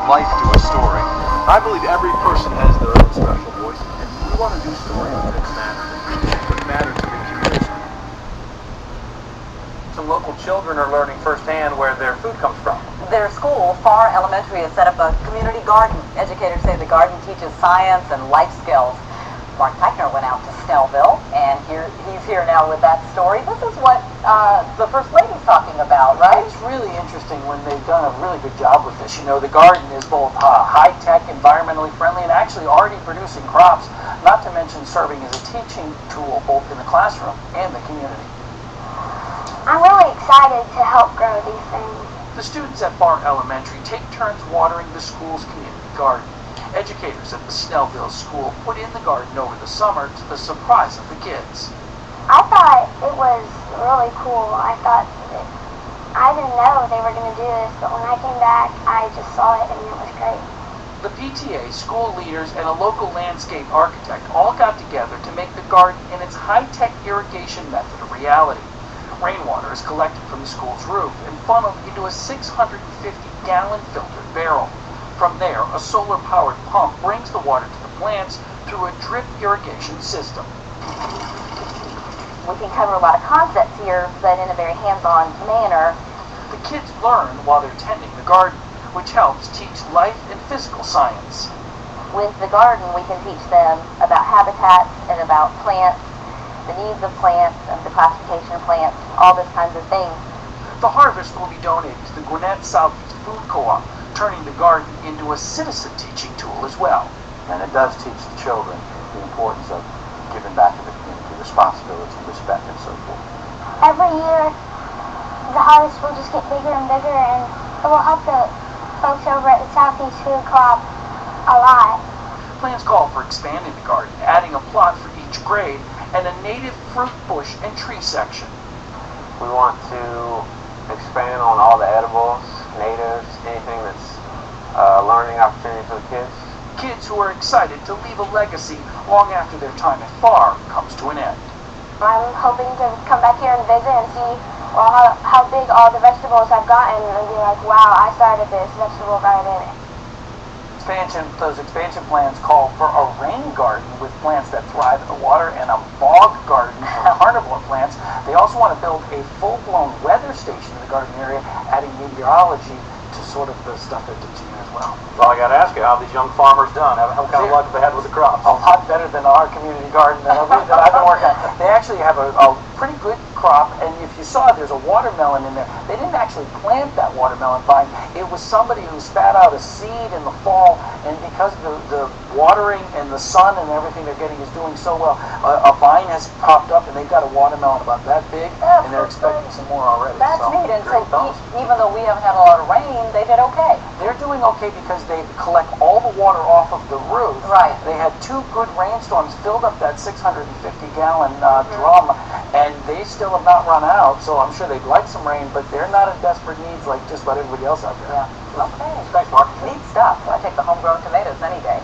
life to a story. I believe every person has their own special voice, and we want to do stories that matter to the community. Some local children are learning firsthand where their food comes from. Their school, Pharr Elementary, has set up a community garden. Educators say the garden teaches science and life skills. Mark Teichner went out to Snellville, and he's here now with that story. This is what the First Lady's talking about, right? It's really interesting when they've done a really good job with this. You know, the garden is both high-tech, environmentally friendly, and actually already producing crops, not to mention serving as a teaching tool both in the classroom and the community. I'm really excited to help grow these things. The students at Pharr Elementary take turns watering the school's community garden. Educators at the Snellville school put in the garden over the summer to the surprise of the kids. I thought it was really cool. I didn't know they were going to do this, but when I came back, I just saw it and it was great. The PTA, school leaders, and a local landscape architect all got together to make the garden and its high-tech irrigation method a reality. Rainwater is collected from the school's roof and funneled into a 650-gallon filtered barrel. From there, a solar-powered pump brings the water to the plants through a drip irrigation system. We can cover a lot of concepts here, but in a very hands-on manner. The kids learn while they're tending the garden, which helps teach life and physical science. With the garden, we can teach them about habitats and about plants, the needs of plants and the classification of plants, all those kinds of things. The harvest will be donated to the Gwinnett Southeast Food Co-op, turning the garden into a citizen teaching tool as well. And it does teach the children the importance of giving back to the community, responsibility, respect, and so forth. Every year, the harvest will just get bigger and bigger, and it will help the folks over at the Southeast Food Co-op a lot. Plans call for expanding the garden, adding a plot for each grade, and a native fruit bush and tree section. We want to expand on all the edibles, natives, anything that's learning opportunity for the kids. Kids who are excited to leave a legacy long after their time at Pharr comes to an end. I'm hoping to come back here and visit and see how big all the vegetables I've gotten and be like, wow, I started this vegetable garden. Those expansion plans call for a rain garden with plants that thrive in the water and a bog garden for carnivore plants. They also want to build a full-blown weather station in the garden area, adding meteorology to sort of the stuff they're teaching as well. Well, I got to ask you, how have these young farmers done? What kind of luck have they had with the crops? A lot better than our community garden that I've been working on. They actually have a pretty good crop, and if you saw, there's a watermelon in there. They didn't actually plant that watermelon vine. It was somebody who spat out a seed in the fall, and because the watering and the sun and everything they're getting is doing so well, a vine has popped up, and they've got a watermelon about that big, and they're expecting some more already. That's neat, and so even though we haven't had a lot of rain, they did okay. They're doing okay because they collect all the water off of the roof. Right. They had 2 good rainstorms, filled up that 650-gallon drum, and they still have not run out, so I'm sure they'd like some rain, but they're not in desperate needs like just about everybody else out there. Yeah. Okay. Thanks, Mark. Neat stuff. I take the homegrown tomatoes any day.